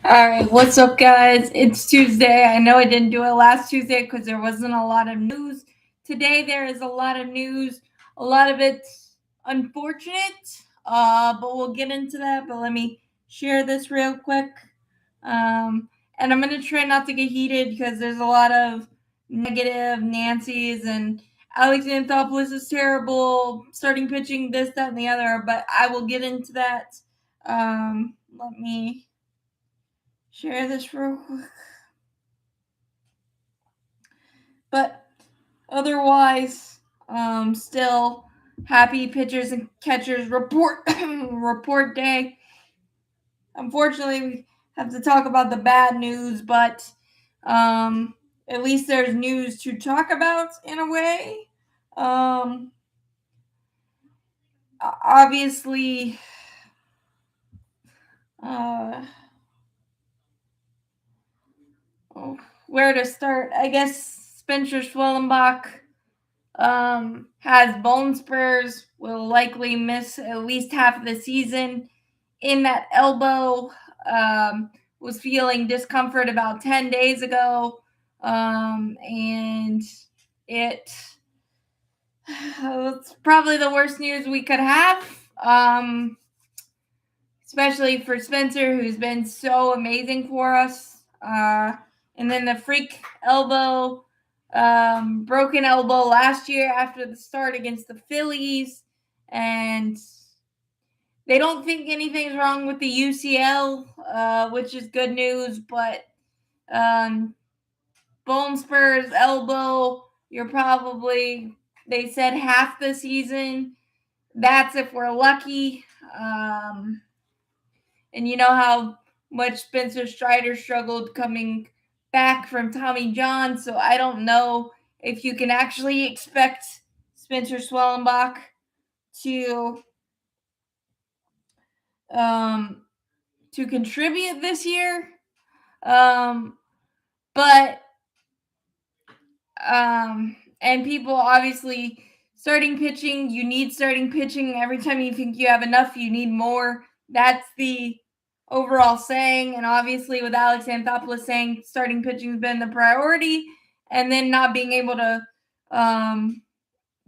All right, what's up, guys? It's Tuesday. I know I didn't do it last Tuesday because there wasn't a lot of news. Today, there is a lot of news. A lot of it's unfortunate, but we'll get into that. But let me share this real quick. And I'm going to try not to get heated because there's a lot of negative Nancy's and Alex Anthopoulos is terrible, starting pitching, this, that, and the other. But I will get into that. Let me share this real quick. But otherwise, still happy pitchers and catchers report day. Unfortunately, we have to talk about the bad news, but at least there's news to talk about in a way. Obviously, where to start? I guess Spencer Schwellenbach has bone spurs, will likely miss at least half of the season. In that elbow, was feeling discomfort about 10 days ago, and it's probably the worst news we could have, especially for Spencer, who's been so amazing for us. And then the freak elbow, broken elbow last year after the start against the Phillies, and they don't think anything's wrong with the UCL, which is good news, but bone spurs, elbow, you're probably, they said half the season. That's if we're lucky. And you know how much Spencer Strider struggled coming back from Tommy John, so I don't know if you can actually expect Spencer Schwellenbach to contribute this year. But and people obviously, starting pitching, you need starting pitching. Every time you think you have enough, you need more. That's the overall saying. And obviously, with Alex Anthopoulos saying starting pitching has been the priority, and then not being able to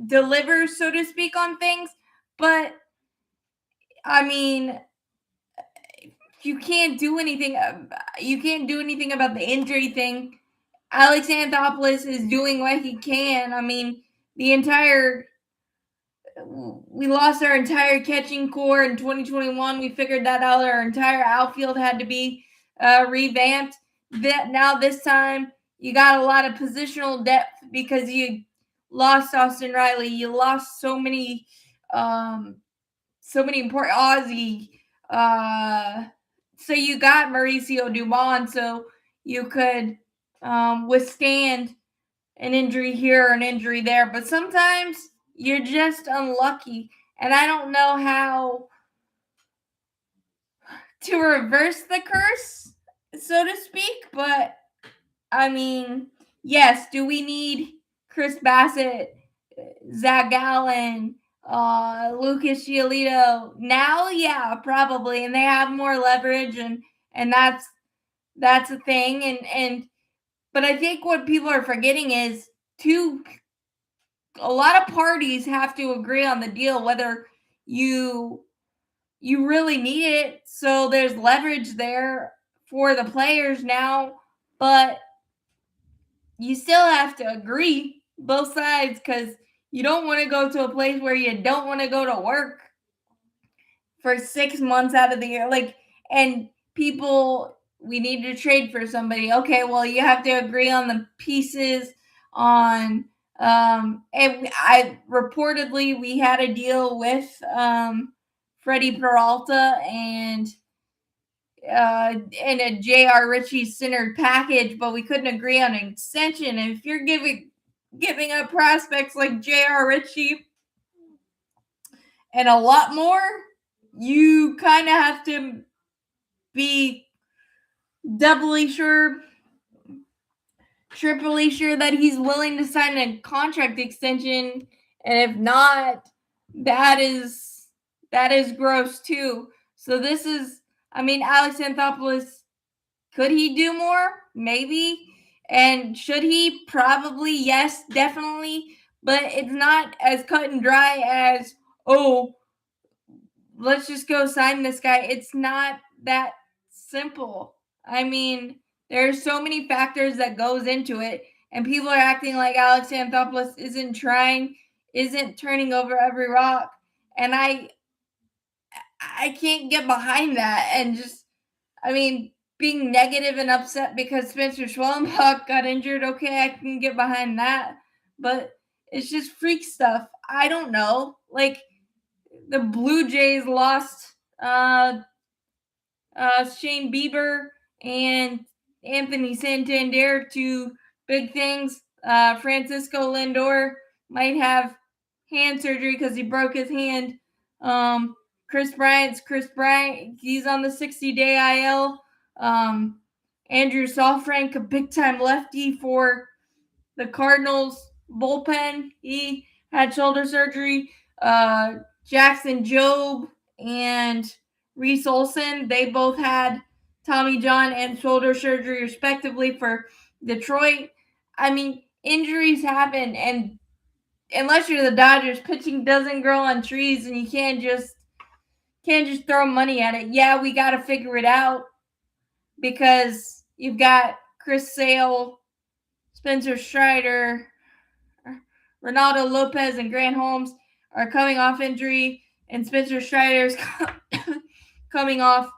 deliver, so to speak, on things. But I mean, you can't do anything. You can't do anything about the injury thing. Alex Anthopoulos is doing what he can. I mean, we lost our entire catching core in 2021. We figured that out. Our entire outfield had to be revamped. Now this time, you got a lot of positional depth because you lost Austin Riley. You lost so many important Ozzy. So you got Mauricio Dumont, so you could withstand an injury here or an injury there. But sometimes you're just unlucky. And I don't know how to reverse the curse, so to speak. But I mean, yes, do we need Chris Bassett, Zach Gallen, Lucas Giolito now? Yeah, probably. And they have more leverage, and that's a thing. But I think what people are forgetting is a lot of parties have to agree on the deal, whether you really need it. So there's leverage there for the players now, but you still have to agree, both sides, because you don't want to go to a place where you don't want to go to work for 6 months out of the year. And people, we need to trade for somebody. Okay, well, you have to agree on the pieces on, and I reportedly, we had a deal with Freddie Peralta and a J.R. Ritchie centered package, but we couldn't agree on an extension. And if you're giving up prospects like J.R. Ritchie and a lot more, you kind of have to be doubly sure, triply sure that he's willing to sign a contract extension. And if not, that is gross too. So this is, I mean, Alex Anthopoulos Could he do more? Maybe. And should he? Probably. Yes, definitely. But it's not as cut and dry as, oh, let's just go sign this guy. It's not that simple. I mean, there's so many factors that goes into it, and people are acting like Alex Anthopoulos isn't trying, isn't turning over every rock, and I can't get behind that. And just, I mean, being negative and upset because Spencer Schwellenbach got injured, okay, I can get behind that, but it's just freak stuff. I don't know, like the Blue Jays lost Shane Bieber and Anthony Santander to big things. Francisco Lindor might have hand surgery because he broke his hand. Chris Bryant. He's on the 60-day IL. Andrew Saalfrank, a big time lefty for the Cardinals bullpen. He had shoulder surgery. Jackson Jobe and Reese Olson, they both had Tommy John and shoulder surgery respectively for Detroit. I mean, injuries happen, and unless you're the Dodgers, pitching doesn't grow on trees, and you can't just throw money at it. Yeah, we got to figure it out because you've got Chris Sale, Spencer Strider, Ronaldo Lopez, and Grant Holmes are coming off injury, and Spencer Strider's coming off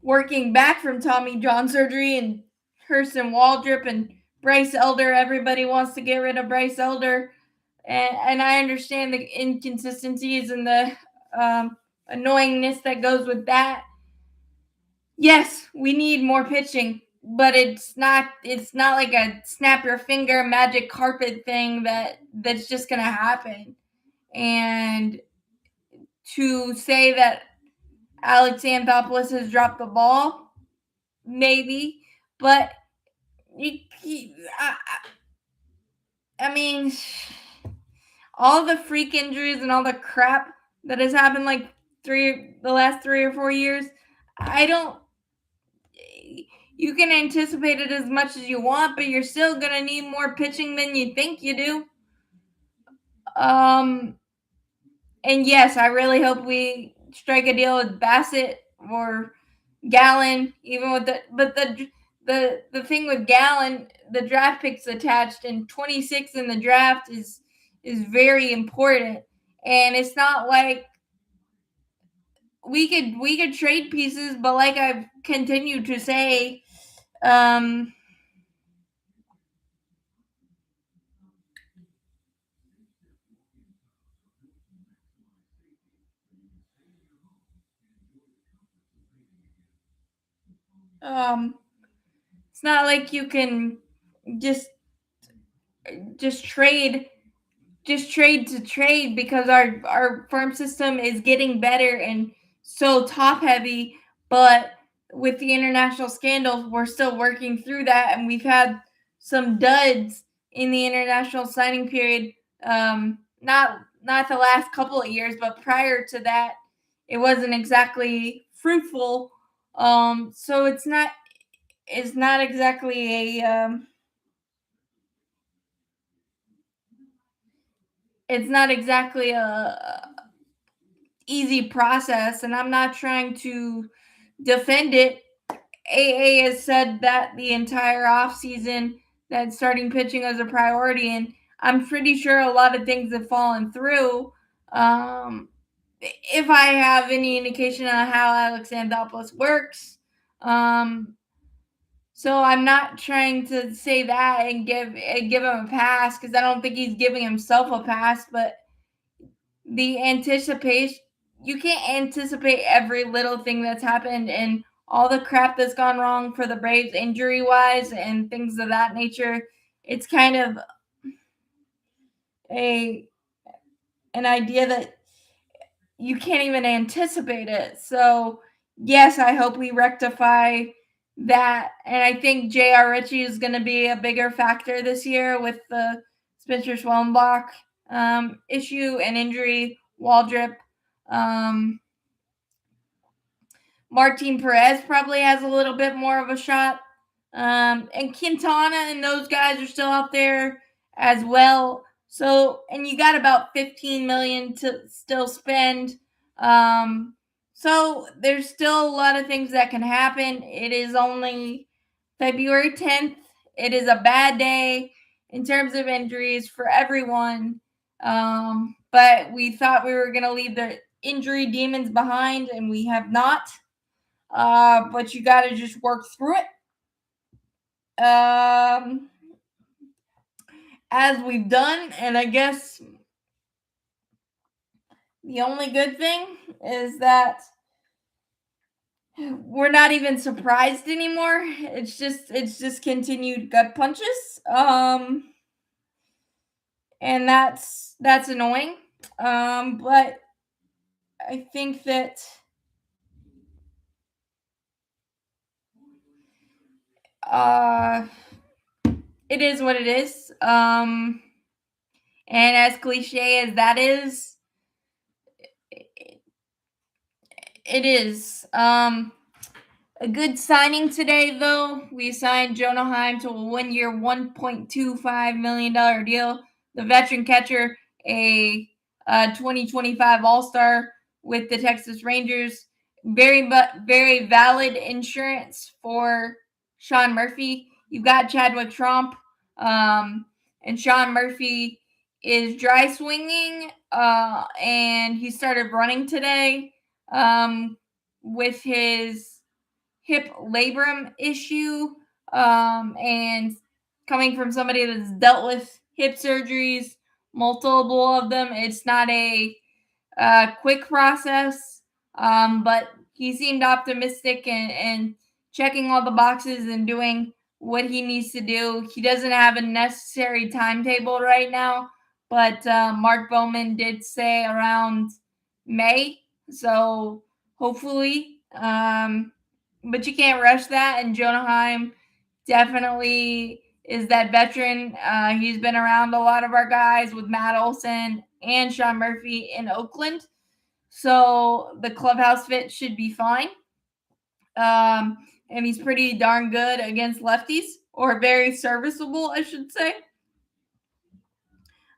working back from Tommy John surgery, and Hurston Waldrop and Bryce Elder. Everybody wants to get rid of Bryce Elder, and I understand the inconsistencies and the annoyingness that goes with that. Yes, we need more pitching, but it's not like a snap your finger magic carpet thing that's just going to happen. And to say that Alex Anthopoulos has dropped the ball, maybe, but I mean, all the freak injuries and all the crap that has happened like the last 3 or 4 years, I don't. You can anticipate it as much as you want, but you're still gonna need more pitching than you think you do. And yes, I really hope we strike a deal with Bassett or Gallen, even with the thing with Gallen, the draft picks attached, and 26 in the draft is very important. And it's not like we could trade pieces, but like I've continued to say, it's not like you can just trade to trade because our farm system is getting better and so top heavy, but with the international scandals we're still working through that, and we've had some duds in the international signing period. Not the last couple of years, but prior to that it wasn't exactly fruitful. So it's not exactly a it's not exactly a easy process, and I'm not trying to defend it. AA has said that the entire offseason that starting pitching was a priority, and I'm pretty sure a lot of things have fallen through. If I have any indication on how Alex Anthopoulos works, so I'm not trying to say that and give him a pass because I don't think he's giving himself a pass, but the anticipation, you can't anticipate every little thing that's happened and all the crap that's gone wrong for the Braves injury wise and things of that nature. It's kind of an idea that you can't even anticipate it. So yes, I hope we rectify that, and I think J.R. Ritchie is going to be a bigger factor this year with the Spencer Schwellenbach issue and injury. Waldrop, Martin Perez probably has a little bit more of a shot. And Quintana and those guys are still out there as well. So, and you got about 15 million to still spend. So there's still a lot of things that can happen. It is only February 10th. It is a bad day in terms of injuries for everyone. But we thought we were going to leave the injury demons behind, and we have not. But you got to just work through it. As we've done, and I guess the only good thing is that we're not even surprised anymore. It's just continued gut punches. And that's annoying. But I think that it is what it is. And as cliche as that is, it is. A good signing today, though. We signed Jonah Heim to a 1-year, $1.25 million deal. The veteran catcher, a 2025 All-Star with the Texas Rangers. Very valid insurance for Sean Murphy. You've got Chadwick Tromp, and Sean Murphy is dry swinging, and he started running today with his hip labrum issue, and coming from somebody that's dealt with hip surgeries, multiple of them, it's not a quick process, but he seemed optimistic and checking all the boxes and doing what he needs to do. He doesn't have a necessary timetable right now, but Mark Bowman did say around May, so hopefully, but you can't rush that. And Jonah Heim definitely is that veteran. He's been around a lot of our guys with Matt Olson and Sean Murphy in Oakland. So the clubhouse fit should be fine. And he's pretty darn good against lefties, or very serviceable, I should say.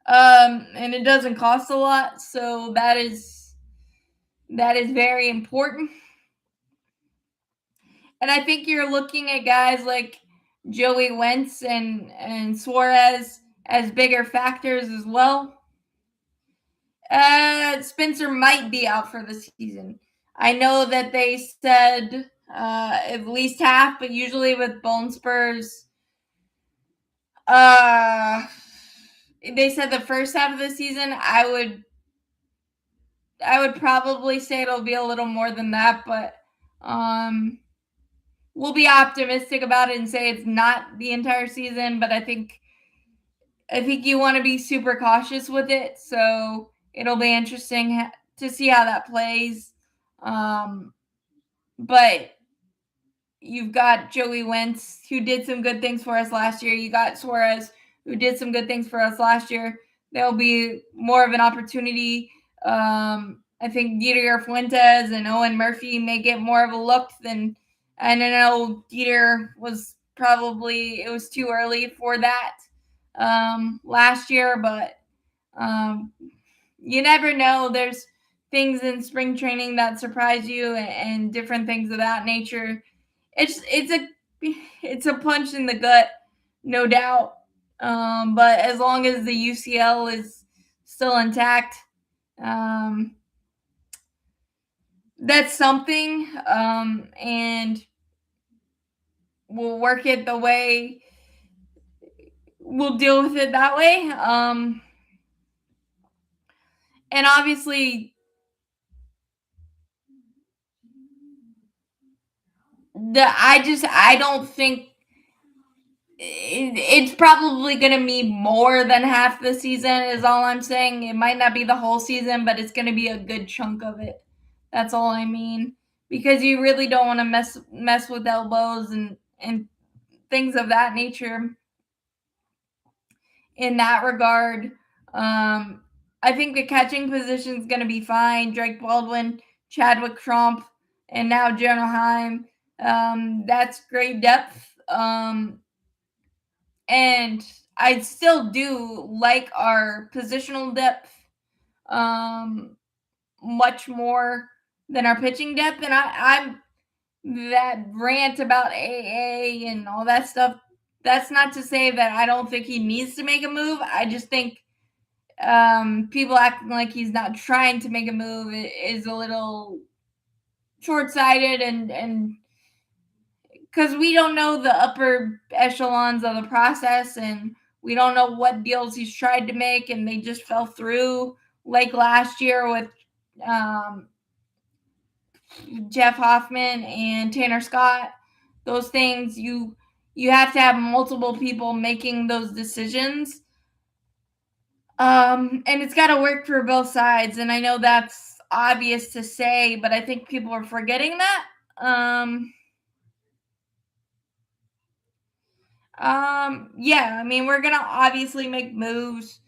And it doesn't cost a lot, so that is very important. And I think you're looking at guys like Joey Wentz and Suarez as bigger factors as well. Spencer might be out for the season. I know that they said at least half, but usually with bone spurs, they said the first half of the season. I would probably say it'll be a little more than that, but we'll be optimistic about it and say it's not the entire season. But I think you want to be super cautious with it, so it'll be interesting to see how that plays. But you've got Joey Wentz, who did some good things for us last year. You got Suarez, who did some good things for us last year. There'll be more of an opportunity. I think Dieter Fuentes and Owen Murphy may get more of a look than, and I know Dieter was probably, it was too early for that last year, but you never know. There's things in spring training that surprise you, and different things of that nature. It's a punch in the gut, no doubt. But as long as the UCL is still intact, that's something. And we'll work it the way, we'll deal with it that way. And obviously, I don't think it's probably going to be more than half the season is all I'm saying. It might not be the whole season, but it's going to be a good chunk of it. That's all I mean, because you really don't want to mess with elbows and things of that nature in that regard. I think the catching position is going to be fine. Drake Baldwin, Chadwick Tromp, and now Jonah Heim. That's great depth. And I still do like our positional depth much more than our pitching depth. And I'm that rant about AA and all that stuff. That's not to say that I don't think he needs to make a move. I just think people acting like he's not trying to make a move is a little short-sighted, and because we don't know the upper echelons of the process, and we don't know what deals he's tried to make, and they just fell through, like last year with um, Jeff Hoffman and Tanner Scott. Those things you have to have multiple people making those decisions. And it's got to work for both sides. And I know that's obvious to say, but I think people are forgetting that. Yeah, I mean, we're gonna obviously make moves.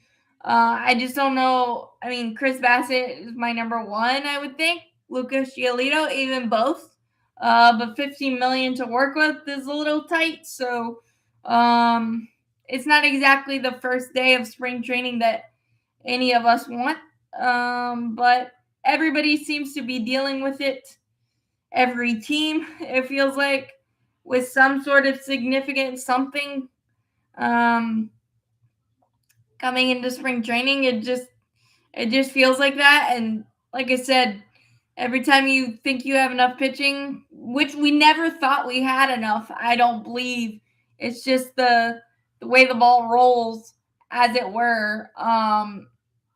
I just don't know. I mean, Chris Bassett is my number one, I would think. Lucas Giolito, even both. But 15 million to work with is a little tight. So, it's not exactly the first day of spring training that any of us want. But everybody seems to be dealing with it. Every team, it feels like, with some sort of significant something coming into spring training. It just feels like that. And like I said, every time you think you have enough pitching, which we never thought we had enough, I don't believe. It's just the way the ball rolls, as it were.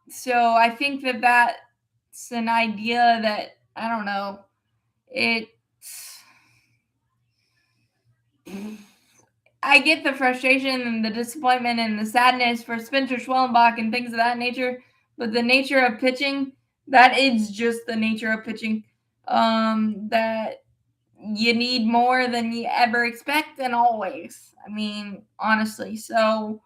So I think that's an idea that, I don't know. It I get the frustration and the disappointment and the sadness for Spencer Schwellenbach and things of that nature, but the nature of pitching, that is just the nature of pitching. That you need more than you ever expect, and always. I mean, honestly. So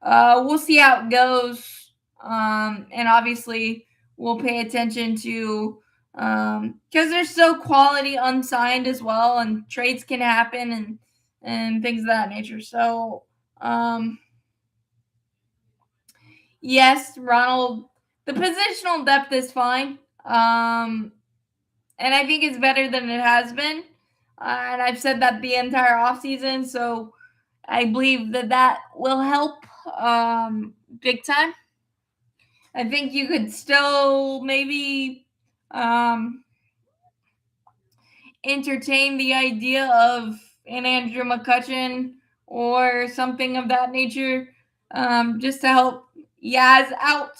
we'll see how it goes. And obviously, we'll pay attention to, because there's still quality unsigned as well, and trades can happen, and things of that nature. So, yes, Ronald, the positional depth is fine. And I think it's better than it has been. And I've said that the entire offseason. So I believe that will help big time. I think you could still maybe entertain the idea of an Andrew McCutchen or something of that nature, just to help Yaz out,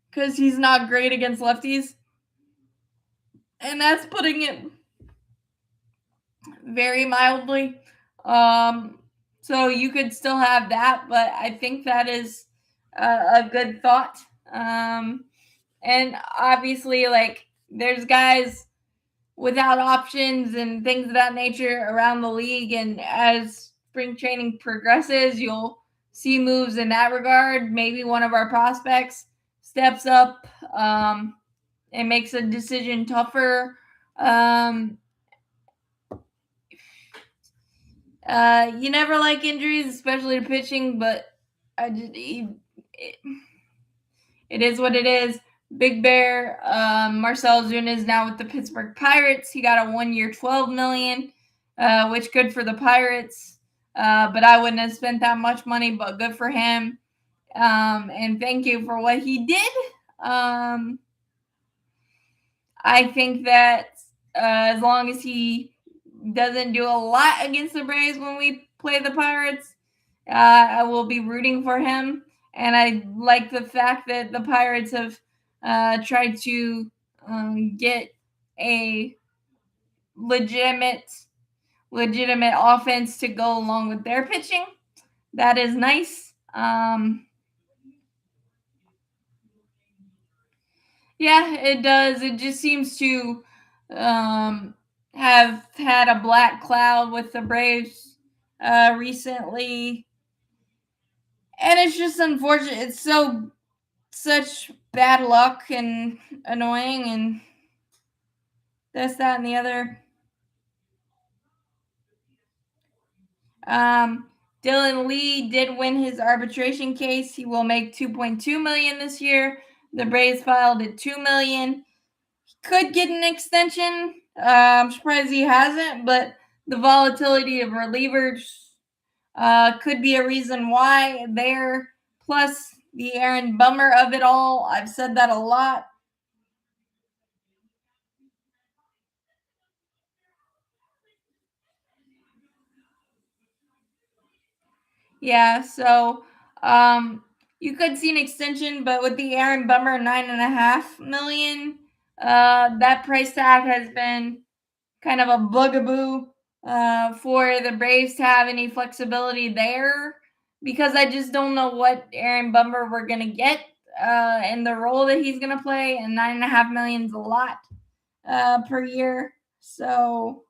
because he's not great against lefties. And that's putting it very mildly. So you could still have that, but I think that is a good thought. And obviously, like, there's guys without options and things of that nature around the league, and as spring training progresses, you'll see moves in that regard. Maybe one of our prospects steps up and makes a decision tougher. You never like injuries, especially to pitching, but it is what it is. Big Bear, Marcell Ozuna is now with the Pittsburgh Pirates. He got a 1 year, $12 million, which good for the Pirates. But I wouldn't have spent that much money, but good for him. And thank you for what he did. I think that as long as he doesn't do a lot against the Braves when we play the Pirates, I will be rooting for him. And I like the fact that the Pirates have tried to get a legitimate offense to go along with their pitching. That is nice. Yeah, it does. It just seems to have had a black cloud with the Braves recently. And it's just unfortunate. It's such bad luck and annoying, and this, that, and the other. Dylan Lee did win his arbitration case. He will make $2.2 million this year. The Braves filed at $2 million. He could get an extension. I'm surprised he hasn't, but the volatility of relievers could be a reason why there. Plus the Aaron Bummer of it all. I've said that a lot. Yeah, so you could see an extension, but with the Aaron Bummer $9.5 million, that price tag has been kind of a bugaboo for the Braves to have any flexibility there, because I just don't know what Aaron Bummer we're gonna get and the role that he's gonna play, and $9.5 million is a lot per year. So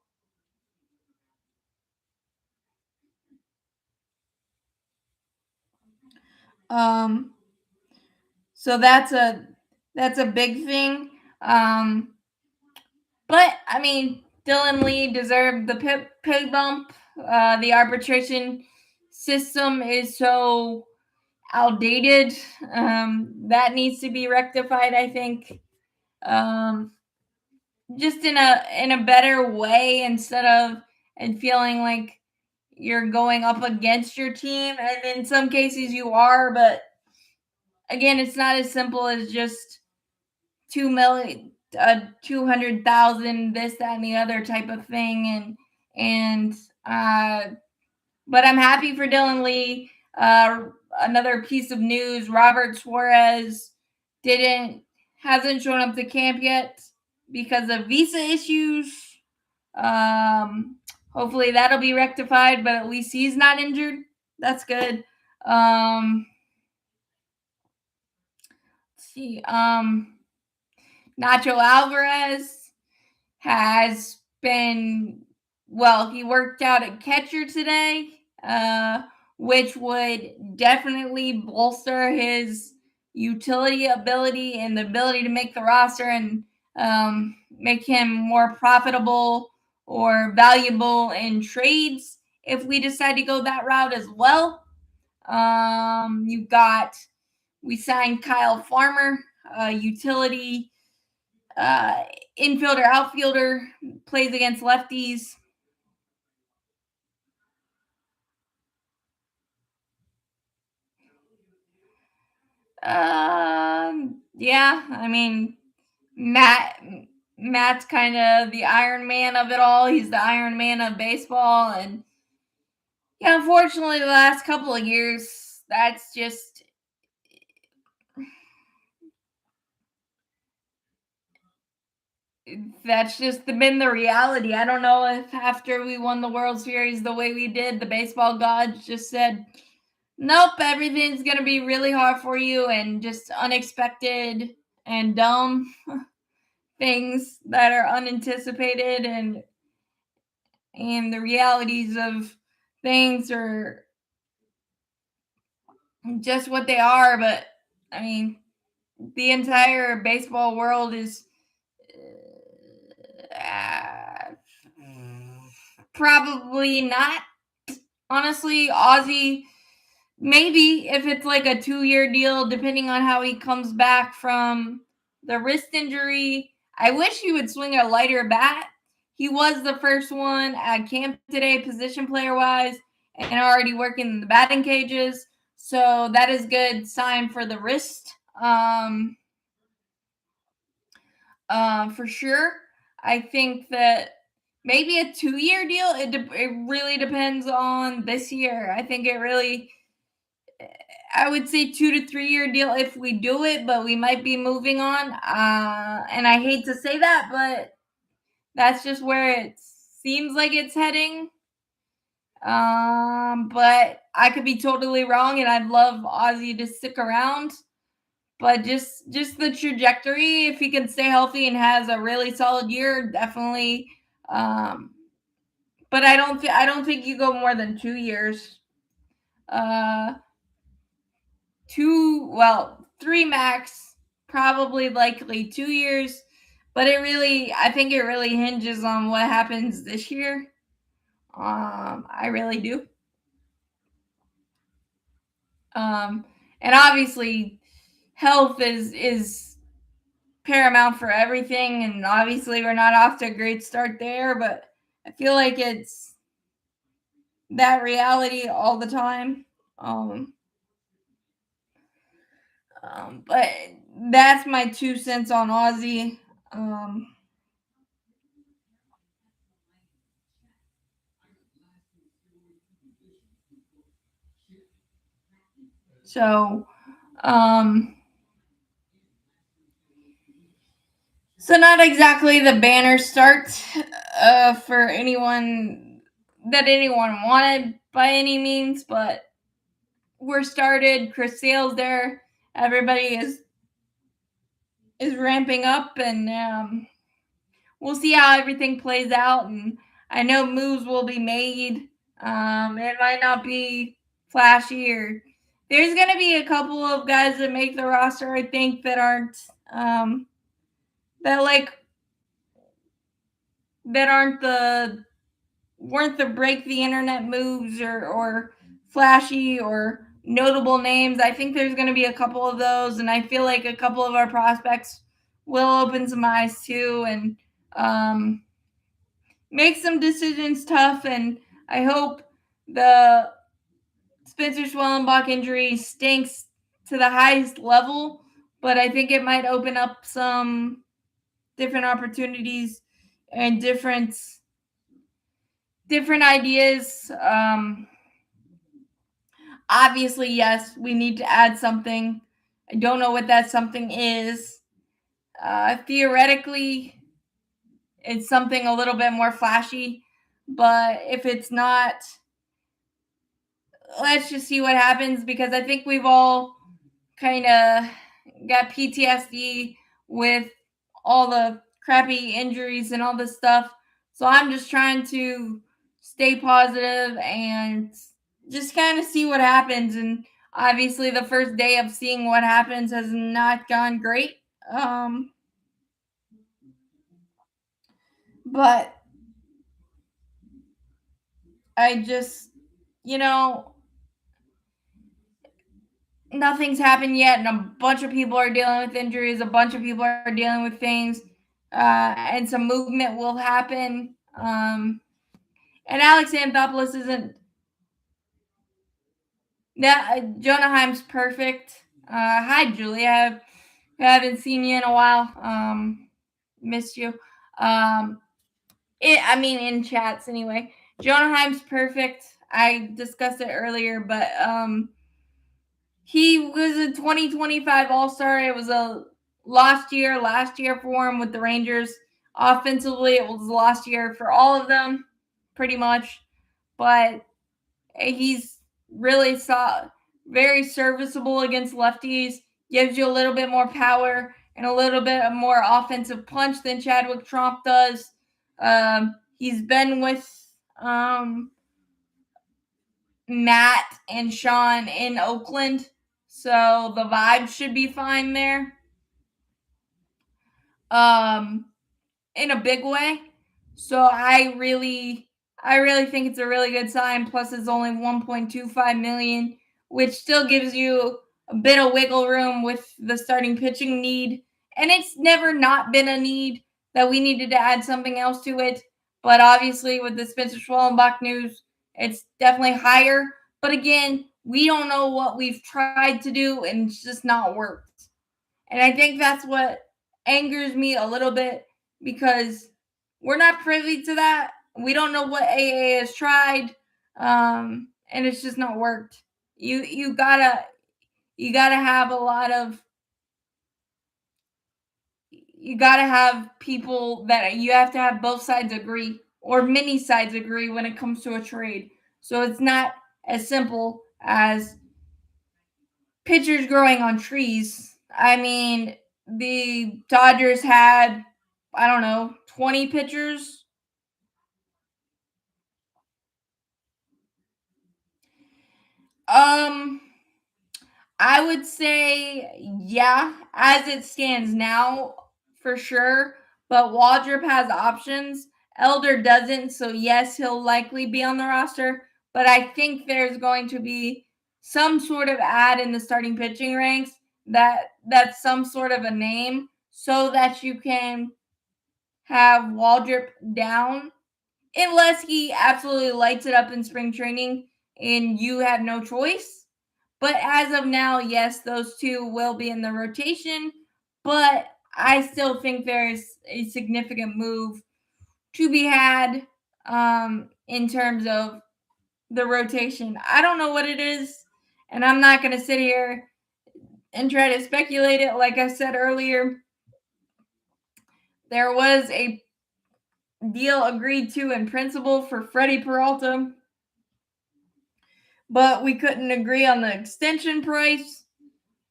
um so that's a big thing. But I mean, Dylan Lee deserved the pay bump. The arbitration system is so outdated. That needs to be rectified, I think. Um, just in a better way, instead of and feeling like you're going up against your team, and in some cases you are, but again, it's not as simple as just 2 million, 200,000, this, that, and the other type of thing. And but I'm happy for Dylan Lee. Another piece of news: Robert Suarez hasn't shown up to camp yet because of visa issues. Hopefully that'll be rectified, but at least he's not injured. That's good. Let's see. Nacho Alvarez has been, well, he worked out at catcher today, which would definitely bolster his utility ability and the ability to make the roster and make him more profitable or valuable in trades if we decide to go that route as well. We signed Kyle Farmer, utility infielder, outfielder, plays against lefties. Yeah, I mean, Matt's kind of the Iron Man of it all. He's the Iron Man of baseball, and yeah, unfortunately, the last couple of years, that's just been the reality. I don't know if after we won the World Series the way we did, the baseball gods just said, nope, everything's going to be really hard for you, and just unexpected and dumb things that are unanticipated, and the realities of things are just what they are. But I mean, the entire baseball world is probably not. Honestly, Ozzy, maybe if it's like a 2-year deal, depending on how he comes back from the wrist injury. I wish he would swing a lighter bat. He was the first one at camp today, position player wise, and already working in the batting cages. So that is good sign for the wrist. For sure. I think that maybe a 2-year deal. It really depends on this year. I think it really, I would say 2 to 3 year deal if we do it, but we might be moving on. And I hate to say that, but that's just where it seems like it's heading. But I could be totally wrong, and I'd love Ozzy to stick around. But just the trajectory, if he can stay healthy and has a really solid year, definitely. But I don't think you go more than 2 years. 3 max, probably likely 2 years. But I think it really hinges on what happens this year. I really do. Um, and obviously, health is paramount for everything. And obviously, we're not off to a great start there, but I feel like it's that reality all the time. Um, but that's my 2 cents on Ozzy. Um, so, um, so not exactly the banner start for anyone that anyone wanted by any means, but we're started. Chris Sale's there. Everybody is ramping up, and we'll see how everything plays out. And I know moves will be made. It might not be flashy, or there's going to be a couple of guys that make the roster. I think that aren't that like that aren't the weren't the break the internet moves or flashy or notable names. I think there's going to be a couple of those, and I feel like a couple of our prospects will open some eyes too, and um, make some decisions tough. And I hope the Spencer Schwellenbach injury stinks to the highest level, but I think it might open up some different opportunities and different ideas. Obviously, yes, we need to add something. I don't know what that something is. Theoretically, it's something a little bit more flashy, but if it's not, let's just see what happens, because I think we've all kind of got PTSD with all the crappy injuries and all this stuff. So I'm just trying to stay positive and just kind of see what happens. And obviously, the first day of seeing what happens has not gone great. But I just, you know, nothing's happened yet, and a bunch of people are dealing with injuries. A bunch of people are dealing with things, and some movement will happen. And Alex Anthopoulos isn't that Jonah Heim's perfect. Hi, Julia. I haven't seen you in a while. Missed you. I mean, in chats anyway. Jonah Heim's perfect. I discussed it earlier, but he was a 2025 All Star. It was a lost year last year for him with the Rangers. Offensively, it was a lost year for all of them, pretty much. But he's really very serviceable against lefties. Gives you a little bit more power and a little bit more offensive punch than Chadwick Tromp does. He's been with um, Matt and Sean in Oakland, so the vibe should be fine there. Um, in a big way. So I really think it's a really good sign. Plus, it's only 1.25 million, which still gives you a bit of wiggle room with the starting pitching need. And it's never not been a need that we needed to add something else to it. But obviously, with the Spencer Schwellenbach news, it's definitely higher. But again, we don't know what we've tried to do, and it's just not worked. And I think that's what angers me a little bit, because we're not privy to that. We don't know what AA has tried, and it's just not worked. You gotta have a lot of you gotta have people that you have to have both sides agree, or many sides agree when it comes to a trade. So it's not as simple as pitchers growing on trees. I mean, the Dodgers had, I don't know, 20 pitchers. Um, I would say, yeah, as it stands now, for sure. but Waldrop has options. Elder doesn't, so yes, he'll likely be on the roster. But I think there's going to be some sort of ad in the starting pitching ranks that's some sort of a name so that you can have Waldrop down unless he absolutely lights it up in spring training and you have no choice. But as of now, yes, those two will be in the rotation. But I still think there's a significant move to be had in terms of the rotation. I don't know what it is, and I'm not going to sit here and try to speculate it. Like I said earlier, there was a deal agreed to in principle for Freddie Peralta, but we couldn't agree on the extension price.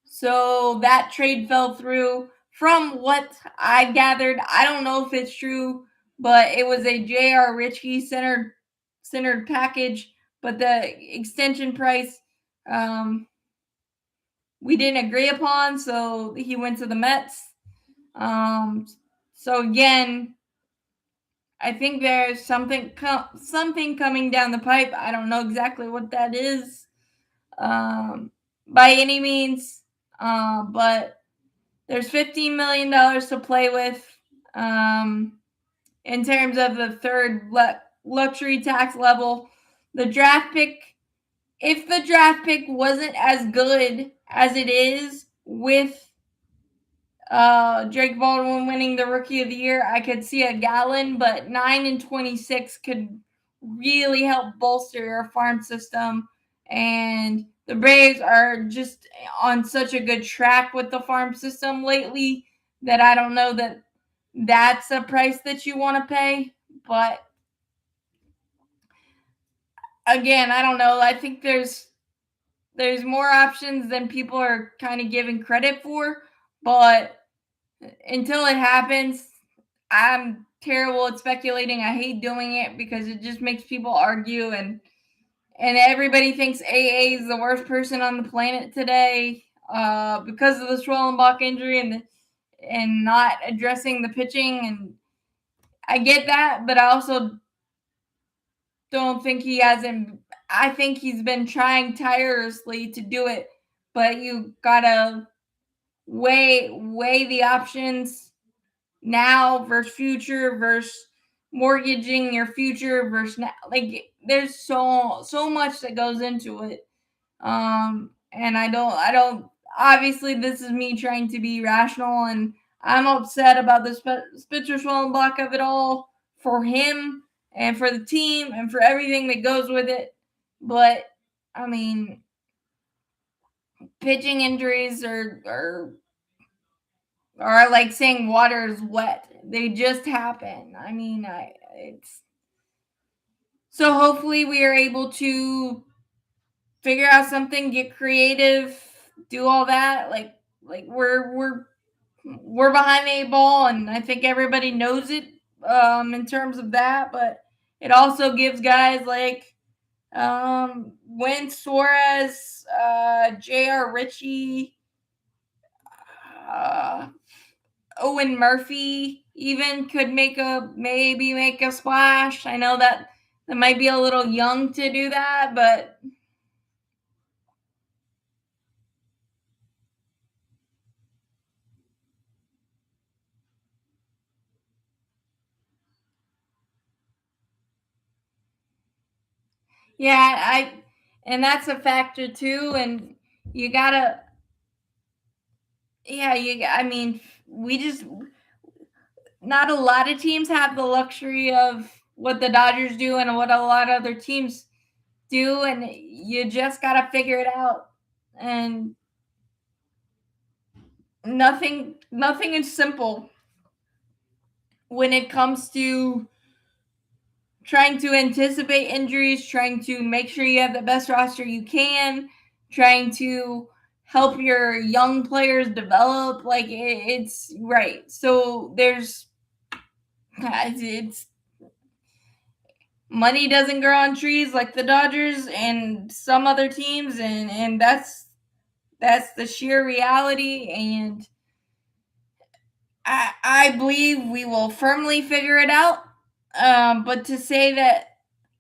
So that trade fell through. From what I gathered, I don't know if it's true, but it was a J.R. Ritchie centered package. But the extension price we didn't agree upon, so he went to the Mets. So again, I think there's something coming down the pipe. I don't know exactly what that is by any means, but there's $15 million to play with in terms of the third luxury tax level. The draft pick, if the draft pick wasn't as good as it is with Drake Baldwin winning the Rookie of the Year, I could see a Gallen, but 9 and 26 could really help bolster your farm system. And the Braves are just on such a good track with the farm system lately that I don't know that that's a price that you want to pay. But again, I don't know. I think there's more options than people are kind of giving credit for. But until it happens, I'm terrible at speculating. I hate doing it because it just makes people argue and everybody thinks AA is the worst person on the planet today because of the Schwellenbach injury and not addressing the pitching. And I get that, but I also don't think he hasn't. I think he's been trying tirelessly to do it, but you gotta weigh the options now versus future versus mortgaging your future versus now. Like there's so much that goes into it. And I don't obviously this is me trying to be rational and I'm upset about the Spitzer Schwellenbach of it all for him and for the team and for everything that goes with it. But I mean, pitching injuries are like saying water is wet. They just happen. I mean, it's so hopefully we are able to figure out something, get creative, do all that. Like we're behind the eight ball, and I think everybody knows it in terms of that. But it also gives guys like Win Suarez, J.R. Ritchie, Owen Murphy even could maybe make a splash. I know that might be a little young to do that, but yeah, and that's a factor too. And you gotta, yeah, I mean, we just not a lot of teams have the luxury of what the Dodgers do and what a lot of other teams do, and you just gotta figure it out. And nothing is simple when it comes to trying to anticipate injuries, trying to make sure you have the best roster you can, trying to help your young players develop. Like it's right. So it's money doesn't grow on trees like the Dodgers and some other teams, and that's the sheer reality. And I believe we will firmly figure it out. But to say that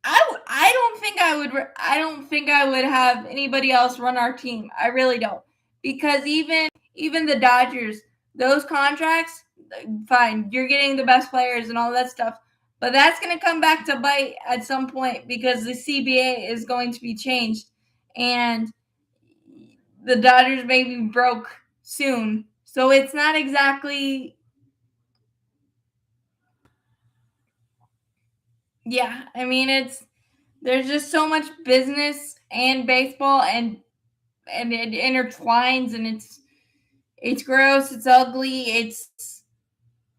I don't think I don't think I would have anybody else run our team. I really don't, because even the Dodgers, those contracts, fine, you're getting the best players and all that stuff, but that's going to come back to bite at some point because the CBA is going to be changed, and the Dodgers may be broke soon. So it's not exactly. Yeah, I mean there's just so much business and baseball, and it intertwines, and it's gross, it's ugly, it's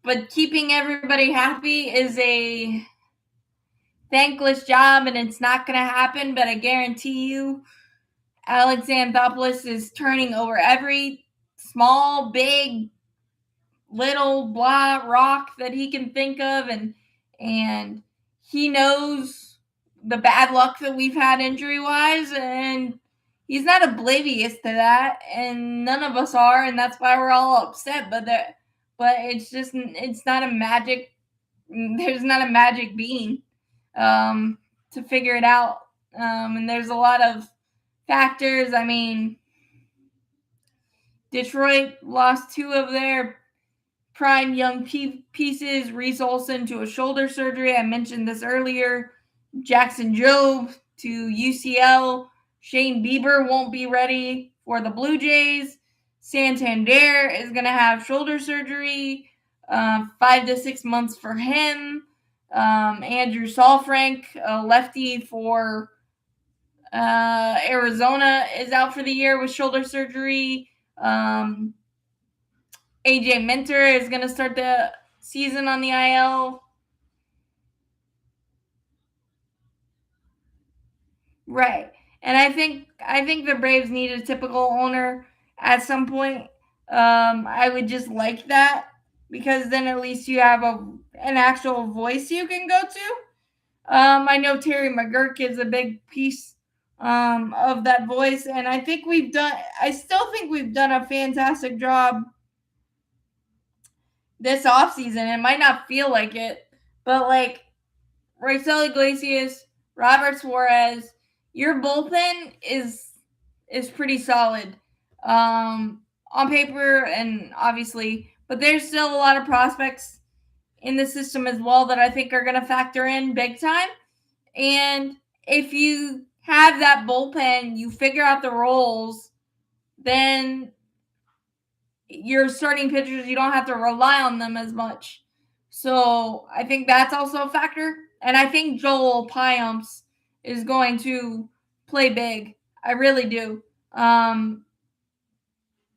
but keeping everybody happy is a thankless job, and it's not going to happen. But I guarantee you, Alex Anthopoulos is turning over every small, big, little blah rock that he can think of, and he knows the bad luck that we've had injury wise, and he's not oblivious to that, and none of us are, and that's why we're all upset. But it's not a magic. There's not a magic bean to figure it out, and there's a lot of factors. I mean, Detroit lost two of their prime young pieces. Reese Olson to a shoulder surgery. I mentioned this earlier. Jackson Jobe to UCL. Shane Bieber won't be ready for the Blue Jays. Santander is going to have shoulder surgery. 5 to 6 months for him. Andrew Saalfrank, a lefty for Arizona, is out for the year with shoulder surgery. AJ Minter is going to start the season on the IL. Right. And I think the Braves need a typical owner at some point. I would just like that, because then at least you have an actual voice you can go to. I know Terry McGurk is a big piece of that voice, and I still think we've done a fantastic job this offseason. It might not feel like it, but like Raisel Iglesias, Robert Suarez, your bullpen is pretty solid on paper and obviously, but there's still a lot of prospects in the system as well that I think are going to factor in big time. And if you have that bullpen, you figure out the roles, then your starting pitchers, you don't have to rely on them as much. So I think that's also a factor. And I think Joel Payamps is going to play big. I really do. And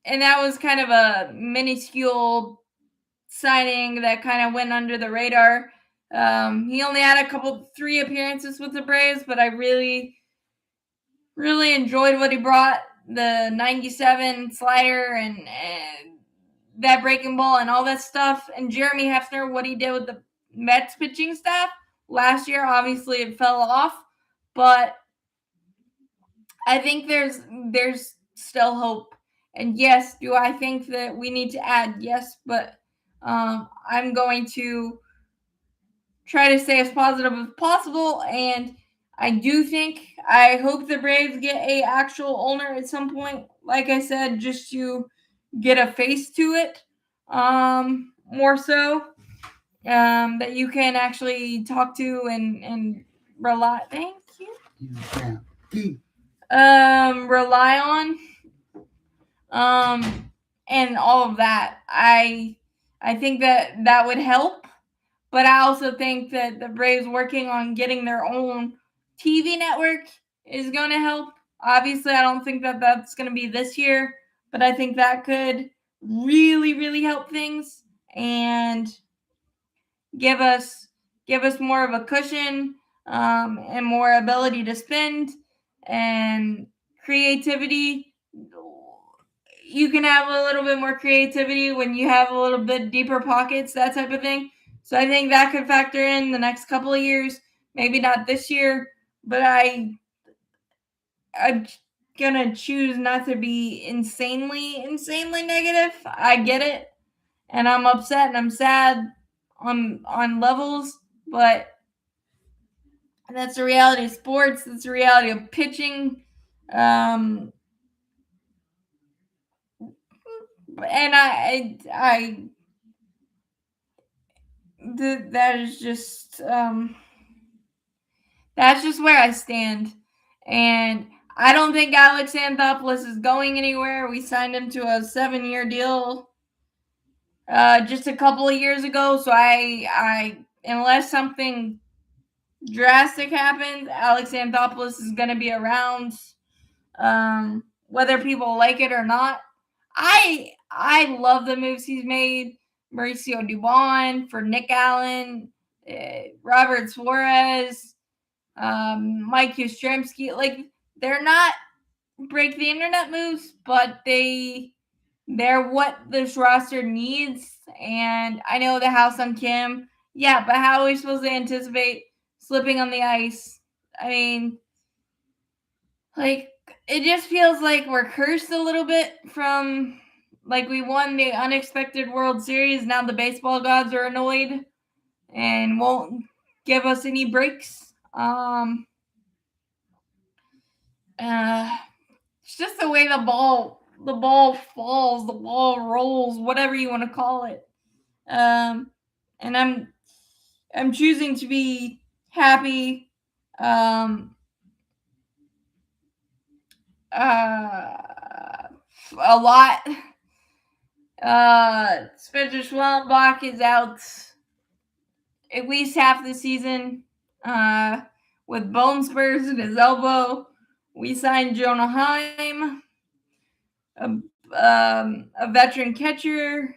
that was kind of a minuscule signing that kind of went under the radar. He only had 3 appearances with the Braves, but I really, really enjoyed what he brought. The 97 slider and that breaking ball and all that stuff. And Jeremy Hefner, what he did with the Mets pitching staff last year, obviously it fell off, but I think there's still hope. And yes, do I think that we need to add? Yes, but I'm going to try to stay as positive as possible. And I hope the Braves get a actual owner at some point. Like I said, just to get a face to it, more so, that you can actually talk to and rely. Thank you. Rely on, and all of that. I think that would help, but I also think that the Braves working on getting their own TV network is going to help. Obviously, I don't think that that's going to be this year, but I think that could really, really help things and give us more of a cushion, and more ability to spend and creativity. You can have a little bit more creativity when you have a little bit deeper pockets, that type of thing. So I think that could factor in the next couple of years. Maybe not this year, but I'm gonna choose not to be insanely negative. I get it, and I'm upset and I'm sad on levels, but that's the reality of sports. That's the reality of pitching. And that is just that's just where I stand. And I don't think Alex Anthopoulos is going anywhere. We signed him to a 7-year deal just a couple of years ago. So I unless something drastic happens, Alex Anthopoulos is going to be around, whether people like it or not. I love the moves he's made. Mauricio Dubon for Nick Allen, Robert Suarez, Mike Yastrzemski. Like, they're not break the internet moves, but they're what this roster needs. And I know the house on Kim. Yeah, but how are we supposed to anticipate slipping on the ice? I mean, like, it just feels like we're cursed a little bit from, like, we won the unexpected World Series. Now the baseball gods are annoyed and won't give us any breaks. It's just the way the ball falls, the ball rolls, whatever you want to call it. And I'm choosing to be happy. A lot. Spencer Schwellenbach is out at least half the season with bone spurs in his elbow. We signed Jonah Heim, a veteran catcher.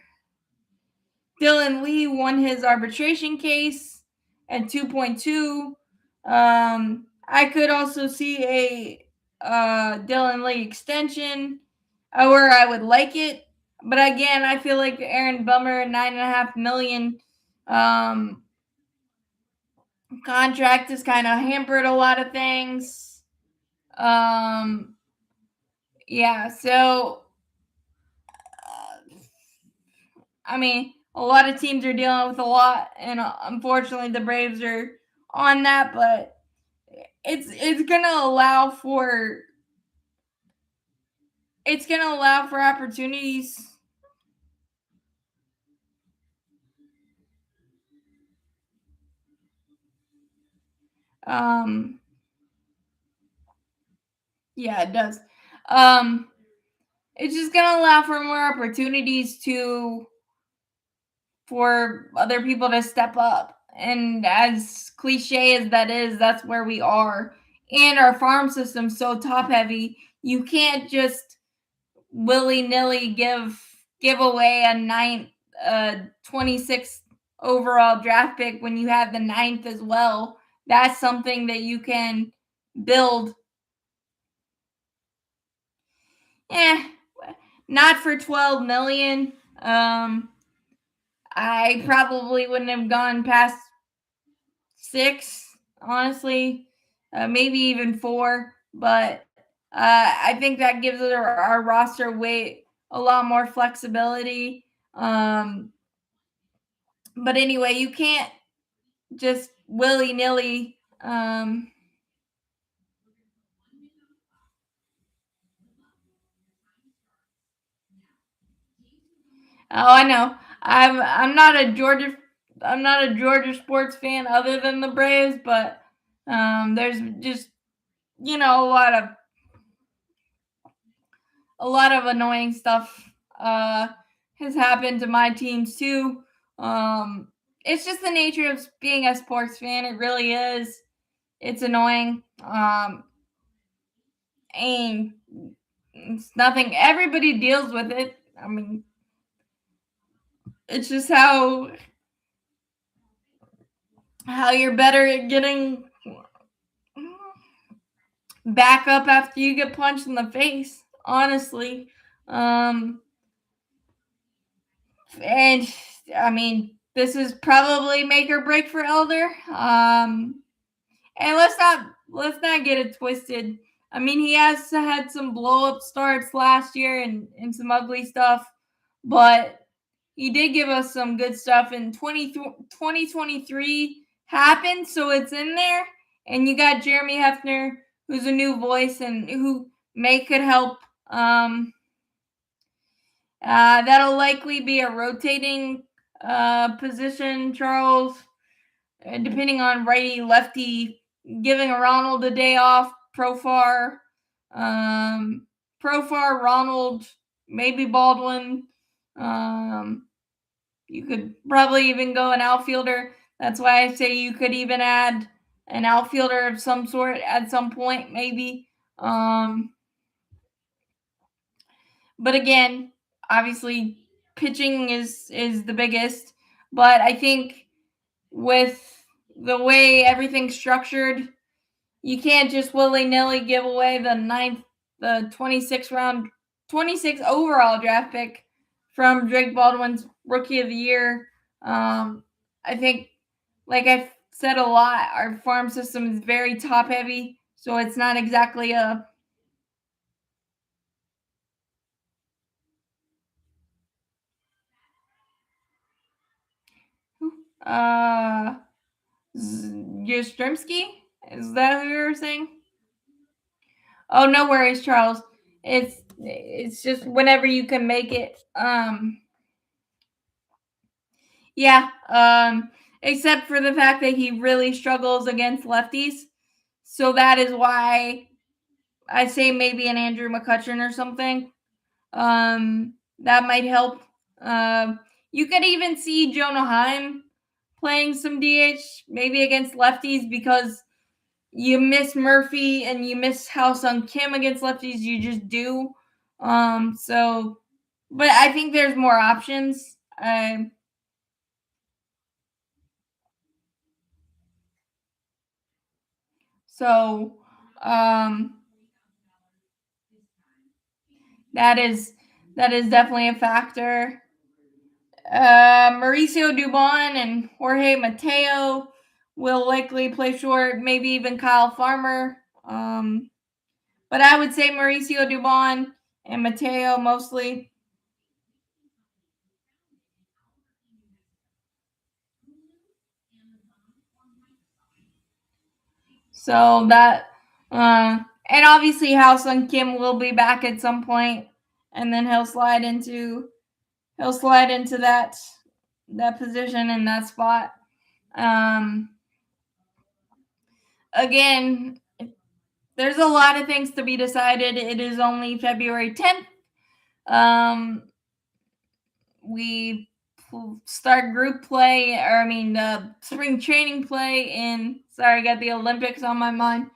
Dylan Lee won his arbitration case at 2.2. I could also see a Dylan Lee extension where I would like it. But again, I feel like Aaron Bummer, $9.5 million contract has kind of hampered a lot of things. Yeah, so I mean, a lot of teams are dealing with a lot, and unfortunately, the Braves are on that. But it's gonna allow for opportunities. Yeah, it does. It's just gonna allow for more opportunities for other people to step up. And as cliche as that is, that's where we are. And our farm system's so top heavy, you can't just willy-nilly give away a 26th overall draft pick when you have the 9th as well. That's something that you can build. Not for 12 million. I probably wouldn't have gone past 6, honestly, maybe even 4. But I think that gives our roster a lot more flexibility. But anyway, you can't just willy-nilly. Oh, I know. I'm not a Georgia sports fan other than the Braves, but there's just a lot of annoying stuff has happened to my teams too. It's just the nature of being a sports fan. It really is. It's annoying. And it's nothing. Everybody deals with it. I mean, it's just how you're better at getting back up after you get punched in the face, honestly. And I mean, this is probably make or break for Elder. And let's not get it twisted. I mean, he has had some blow up starts last year and some ugly stuff, but he did give us some good stuff in 2023 happened, so it's in there. And you got Jeremy Hefner, who's a new voice and who could help. That'll likely be a rotating position, Charles, depending on righty lefty, giving Ronald a day off. Profar, Ronald, maybe Baldwin. You could probably even go an outfielder. That's why I say you could even add an outfielder of some sort at some point, maybe. But again, obviously, pitching is the biggest. But I think with the way everything's structured, you can't just willy-nilly give away the 26 overall draft pick from Drake Baldwin's Rookie of the Year. I think, like I've said a lot, our farm system is very top heavy, so it's not exactly a Yastrzemski? Is that who you were saying? Oh, no worries, Charles. It's just whenever you can make it. Yeah. Except for the fact that he really struggles against lefties. So that is why I say maybe an Andrew McCutchen or something. That might help. You could even see Jonah Heim playing some DH, maybe against lefties, because you miss Murphy and you miss Ha-Seong Kim against lefties. You just do. So, but I think there's more options. So, that is definitely a factor. Mauricio Dubon and Jorge Mateo will likely play short, maybe even Kyle Farmer. But I would say Mauricio Dubon and Mateo mostly. So that, and obviously Ha-Seong Kim will be back at some point, and then he'll slide into that position in that spot. Again, there's a lot of things to be decided. It is only February 10th. We start group play, or I mean, spring training play in. Sorry, I got the Olympics on my mind.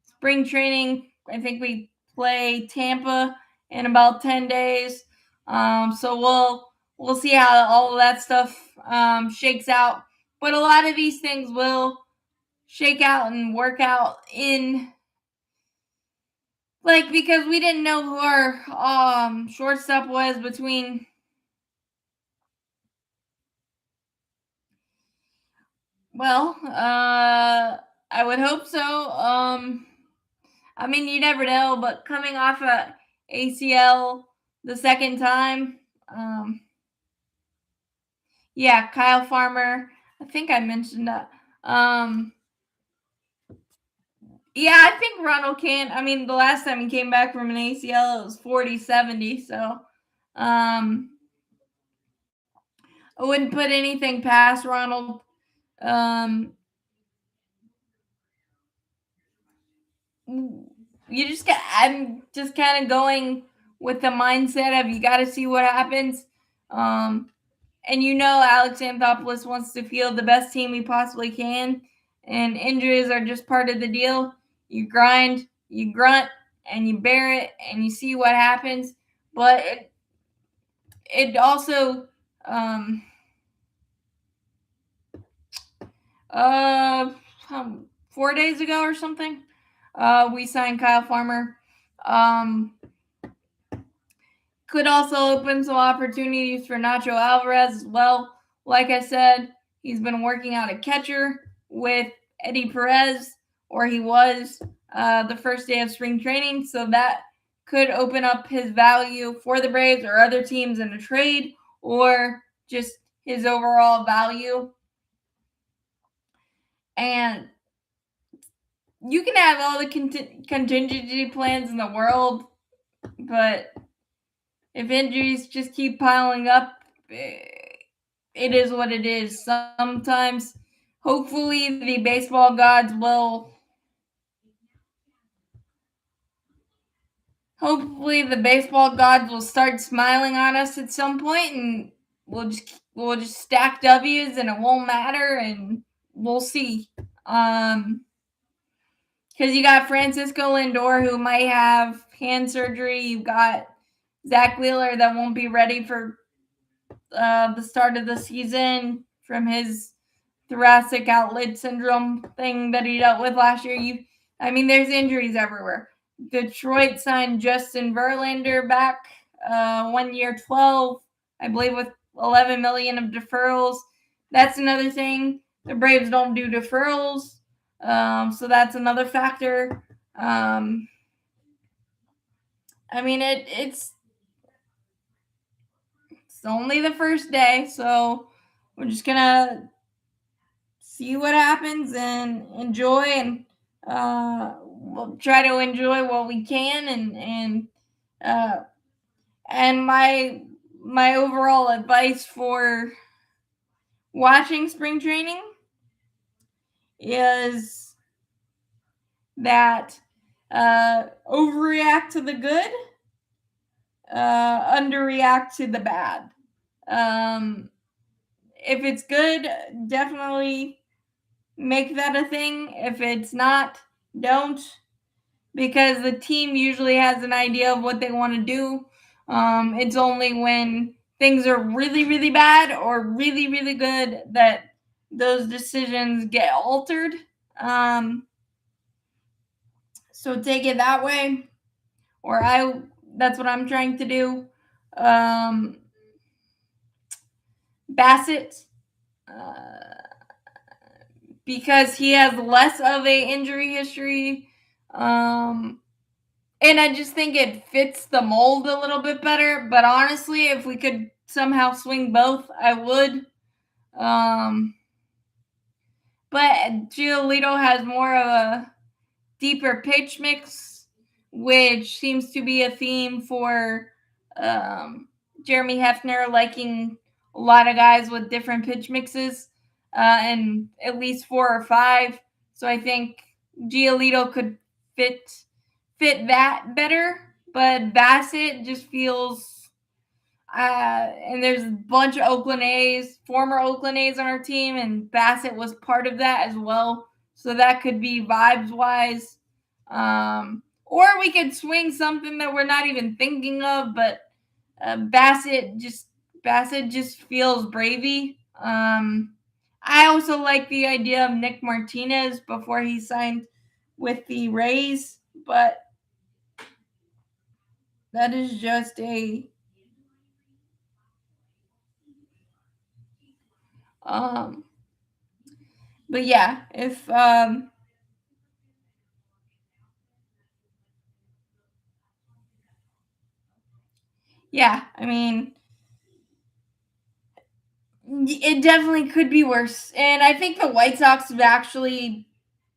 Spring training, I think we play Tampa in about 10 days. So we'll see how all of that stuff shakes out. But a lot of these things will shake out and work out in, like, because we didn't know who our shortstop was between. Well, I would hope so. I mean, you never know, but coming off a ACL the second time, yeah, Kyle Farmer. I think I mentioned that. Yeah, I think Ronald can't. I mean, the last time he came back from an ACL, it was 40-70. So, I wouldn't put anything past Ronald. I'm just kind of going with the mindset of, you got to see what happens. And Alex Anthopoulos wants to field the best team he possibly can, and injuries are just part of the deal. You grind, you grunt, and you bear it, and you see what happens. But it also, 4 days ago or something, we signed Kyle Farmer. Could also open some opportunities for Nacho Alvarez as well. Like I said, he's been working out a catcher with Eddie Perez, or he was, the first day of spring training. So that could open up his value for the Braves or other teams in a trade, or just his overall value. And you can have all the contingency plans in the world, but if injuries just keep piling up, it is what it is. Sometimes, hopefully, the baseball gods will. Hopefully, the baseball gods will start smiling on us at some point, and we'll just stack W's, and it won't matter, and we'll see. Because you got Francisco Lindor, who might have hand surgery. You've got Zach Wheeler that won't be ready for the start of the season from his thoracic outlet syndrome thing that he dealt with last year. There's injuries everywhere. Detroit signed Justin Verlander back 1 year, 12, I believe, with 11 million of deferrals. That's another thing. The Braves don't do deferrals, so that's another factor. It's only the first day, so we're just gonna see what happens and enjoy, and we'll try to enjoy what we can, and my overall advice for watching spring training is that overreact to the good, underreact to the bad. If it's good, definitely make that a thing. If it's not, don't, because the team usually has an idea of what they want to do. It's only when things are really, really bad or really, really good that those decisions get altered. So take it that way, or that's what I'm trying to do. Bassitt, because he has less of a injury history, and I just think it fits the mold a little bit better. But honestly, if we could somehow swing both, I would. But Giolito has more of a deeper pitch mix, which seems to be a theme for Jeremy Hefner liking a lot of guys with different pitch mixes, and at least 4 or 5. So I think Giolito could fit that better, but Bassitt just feels. And there's a bunch of former Oakland A's on our team, and Bassitt was part of that as well. So that could be vibes wise. Or we could swing something that we're not even thinking of, but Bassitt just feels bravey. I also like the idea of Nick Martinez before he signed with the Rays, but that is just a but yeah, if yeah, it definitely could be worse. And I think the White Sox have actually,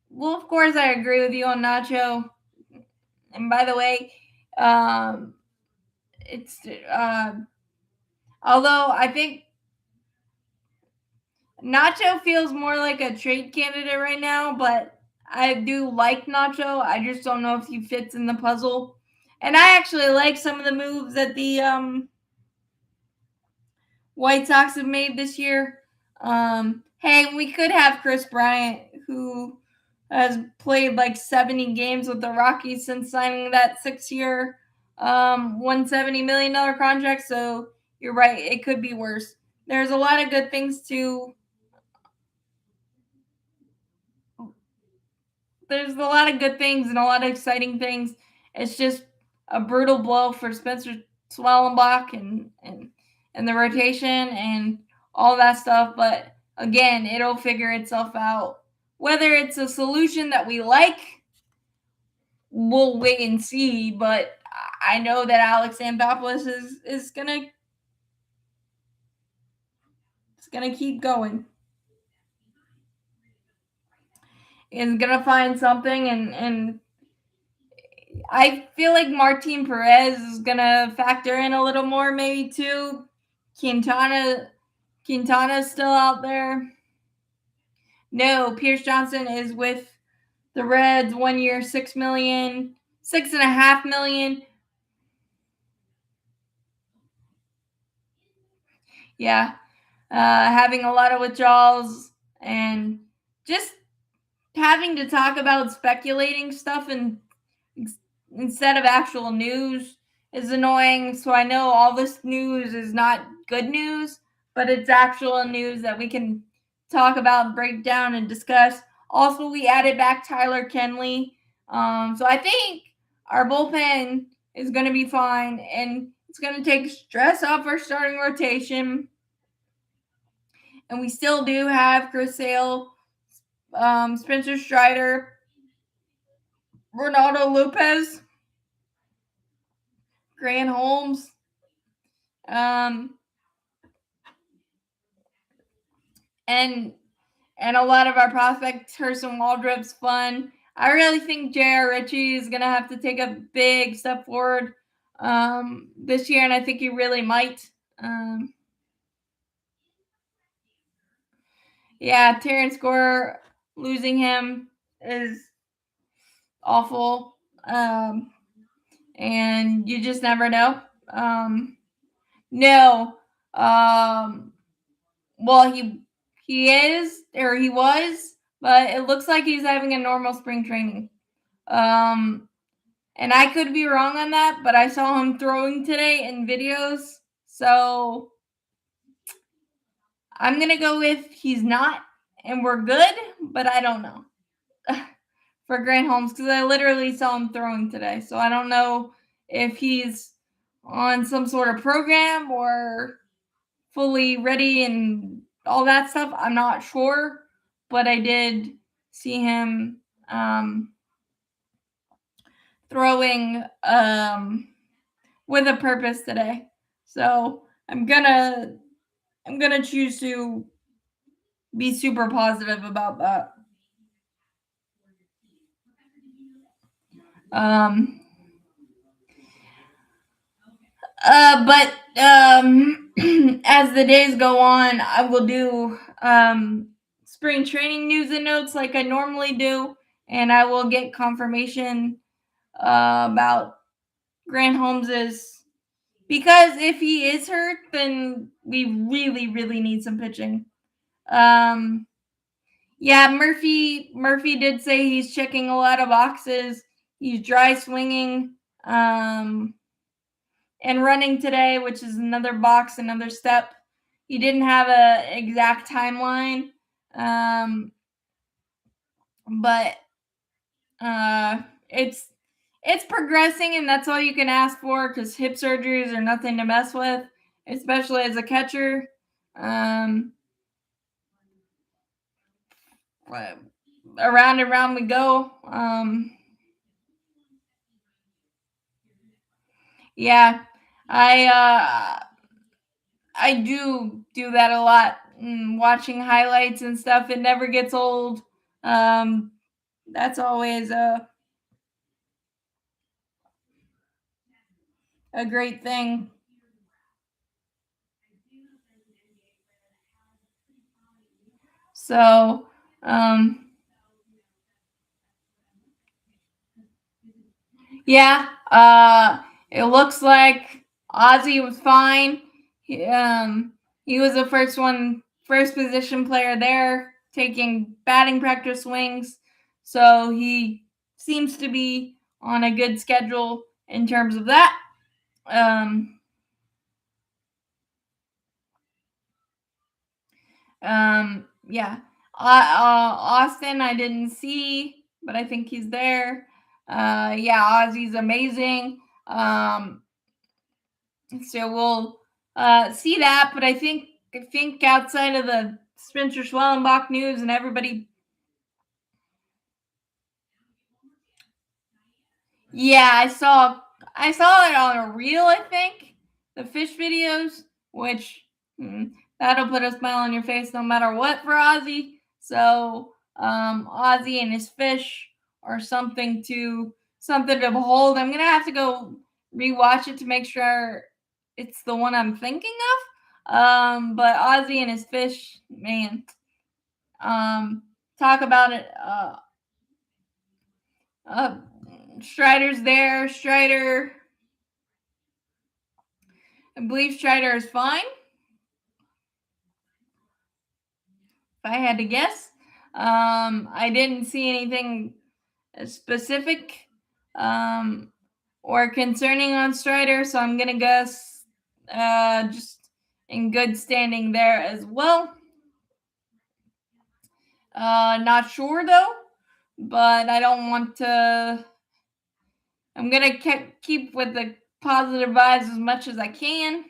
well, of course, I agree with you on Nacho. And by the way, it's although I think Nacho feels more like a trade candidate right now, but I do like Nacho. I just don't know if he fits in the puzzle. And I actually like some of the moves that the White Sox have made this year. Hey, we could have Chris Bryant, who has played like 70 games with the Rockies since signing that 6-year, $170 million contract. So you're right, it could be worse. There's a lot of good things there's a lot of good things and a lot of exciting things. It's just a brutal blow for Spencer Swellenbach and the rotation and all that stuff. But again, it'll figure itself out. Whether it's a solution that we like, we'll wait and see. But I know that Alex Anthopoulos is gonna gonna keep going. Is gonna find something, and I feel like Martin Perez is gonna factor in a little more, maybe too. Quintana's still out there. No, Pierce Johnson is with the Reds, 1 year, $6 million, $6.5 million. Yeah, having a lot of withdrawals and just having to talk about speculating stuff and instead of actual news is annoying. So I know all this news is not good news, but it's actual news that we can talk about, break down, and discuss. Also, we added back Tyler Kenley. So I think our bullpen is going to be fine, and it's going to take stress off our starting rotation. And we still do have Chris Sale, Spencer Strider, Ronaldo Lopez, Grant Holmes, and a lot of our prospects. Hurston Waldrop's fun. I really think J.R. Ritchie is gonna have to take a big step forward this year, and I think he really might. Yeah, Terrence Gore, losing him is awful, and you just never know. No, well, he is, or he was, but it looks like he's having a normal spring training. And I could be wrong on that, but I saw him throwing today in videos. So I'm going to go with he's not, and we're good, but I don't know for Grant Holmes because I literally saw him throwing today. So I don't know if he's on some sort of program or fully ready and all that stuff. I'm not sure, but I did see him throwing with a purpose today. So I'm gonna choose to be super positive about that. But as the days go on, I will do spring training news and notes like I normally do, and I will get confirmation about Grant Holmes's, because if he is hurt, then we really, really need some pitching. Yeah, Murphy did say he's checking a lot of boxes. He's dry swinging and running today, which is another box, another step. He didn't have a exact timeline, but it's progressing, and that's all you can ask for because hip surgeries are nothing to mess with, especially as a catcher. Around and around we go. Yeah, I do that a lot. Watching highlights and stuff, it never gets old. That's always a great thing. So, yeah, it looks like Ozzy was fine. He was the first position player there, taking batting practice swings. So he seems to be on a good schedule in terms of that. Yeah. Austin, I didn't see, but I think he's there. Yeah, Ozzy's amazing. So we'll see that, but I think outside of the Spencer Schwellenbach news and everybody. Yeah, I saw it on a reel, I think, the fish videos, which that'll put a smile on your face no matter what for Ozzy. So Ozzy and his fish are something to behold. I'm gonna have to go rewatch it to make sure it's the one I'm thinking of. But Ozzy and his fish, man. Talk about it. Uh, Strider's there. Strider, I believe Strider is fine. If I had to guess, I didn't see anything specific or concerning on Strider, so I'm gonna guess just in good standing there as well. Not sure though, but I don't want to. I'm gonna keep with the positive vibes as much as I can.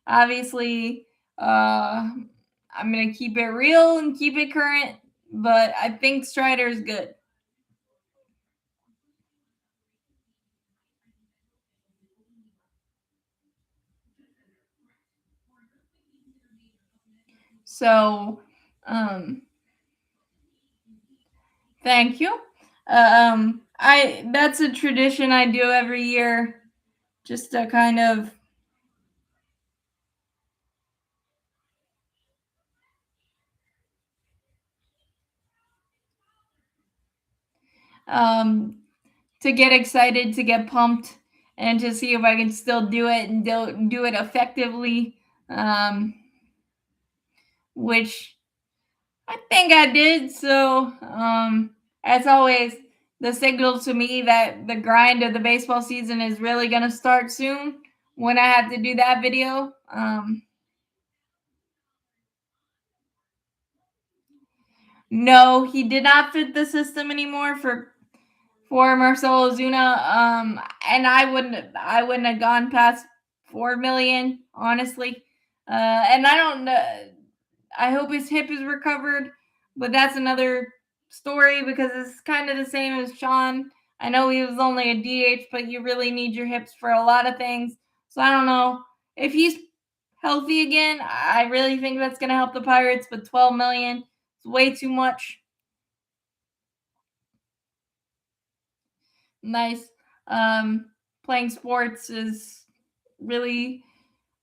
Obviously, I'm gonna keep it real and keep it current, but I think Strider is good. So, um, thank you. I That's a tradition I do every year, just to kind of um to get excited, to get pumped, and to see if I can still do it and do it effectively. Um, which I think I did. So, as always, the signal to me that the grind of the baseball season is really going to start soon when I have to do that video. No, he did not fit the system anymore for Marcelo Ozuna. And I wouldn't have gone past 4 million, honestly. And I don't know. I hope his hip is recovered, but that's another story because it's kind of the same as Sean. I know he was only a DH, but you really need your hips for a lot of things. So I don't know if he's healthy again. I really think that's going to help the Pirates. But 12 million is way too much. Nice. Playing sports is really,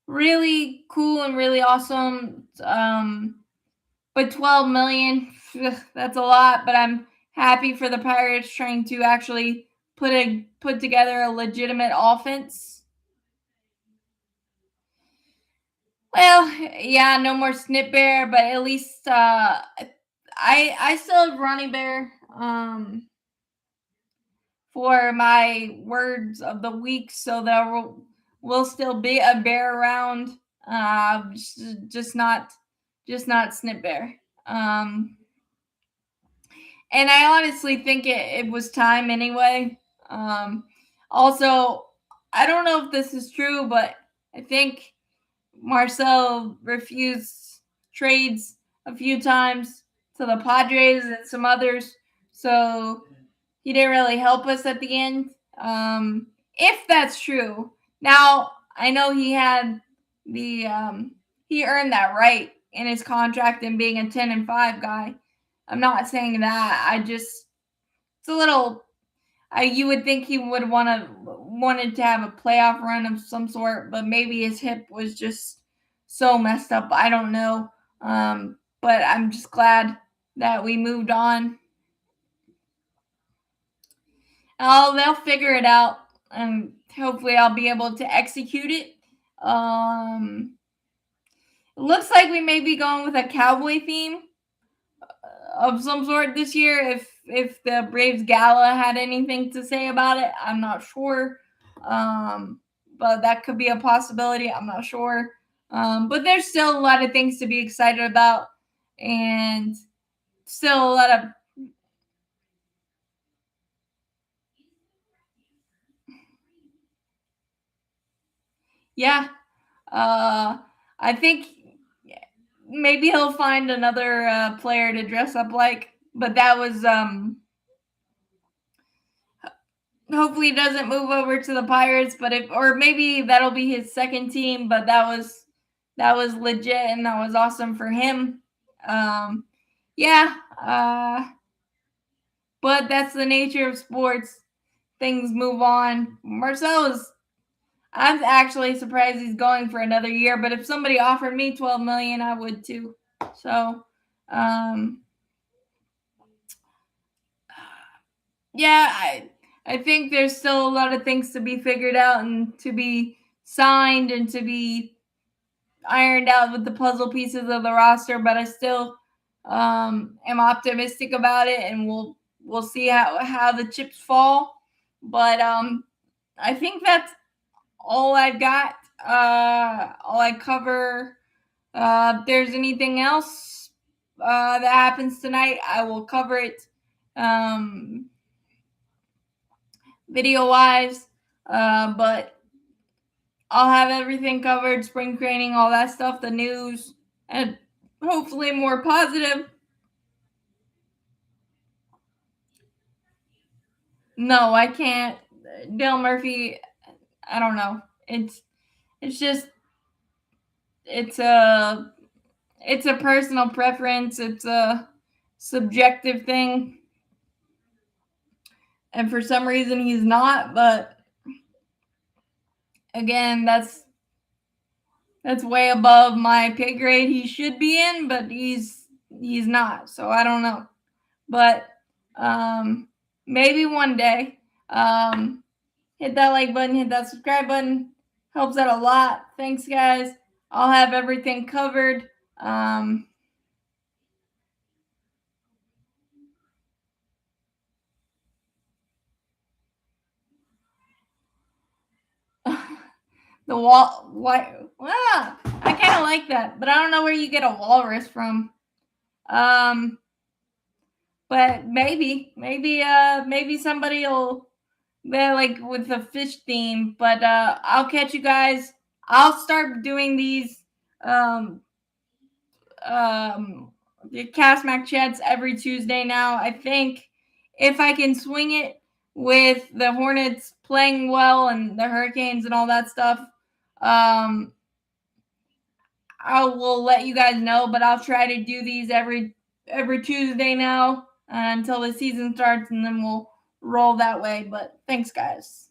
really cool and really awesome. But 12 million, that's a lot. But I'm happy for the Pirates trying to actually put together a legitimate offense. Well, yeah, no more Snip Bear, but at least I still have Ronnie Bear for my words of the week, so there will still be a bear around. Just not Snip Bear. And I honestly think it was time anyway. Um, Also, I don't know if this is true, but I think Marcel refused trades a few times to the Padres and some others, so he didn't really help us at the end. If that's true, now I know he earned that right in his contract and being a 10-5 guy. I'm not saying that. It's a little. You would think he would wanted to have a playoff run of some sort, but maybe his hip was just so messed up. I don't know. But I'm just glad that we moved on. They'll figure it out, and hopefully, I'll be able to execute it. It looks like we may be going with a cowboy theme of some sort this year. If the Braves Gala had anything to say about it, I'm not sure. But that could be a possibility. I'm not sure. But there's still a lot of things to be excited about, and still a lot of yeah. I think maybe he'll find another player to dress up like, but that was hopefully he doesn't move over to the Pirates, but if or maybe that'll be his second team, but that was that was legit and that was awesome for him. Yeah, but that's the nature of sports. Things move on. Marcelo's, I'm actually surprised he's going for another year, but if somebody offered me 12 million, I would too. So, yeah, I think there's still a lot of things to be figured out and to be signed and to be ironed out with the puzzle pieces of the roster, but I still am optimistic about it, and we'll see how the chips fall. But I think that's all I've got. All I cover. If there's anything else that happens tonight, I will cover it video wise. But I'll have everything covered, spring training, all that stuff, the news, and hopefully more positive. No, I can't. Dale Murphy, I don't know. It's just it's a it's a personal preference. It's a subjective thing. And for some reason he's not, but again, that's way above my pay grade he should be in, but he's not. So I don't know. But maybe one day. Hit that like button, hit that subscribe button. Helps out a lot. Thanks, guys. I'll have everything covered. The wall. What? Ah, I kind of like that, but I don't know where you get a walrus from. But maybe somebody will. They're like with a fish theme, but I'll catch you guys. I'll start doing these um the Cast Mac chats every Tuesday now. I think if I can swing it with the Hornets playing well and the Hurricanes and all that stuff, I will let you guys know. But I'll try to do these every Tuesday now until the season starts, and then we'll roll that way. But thanks, guys.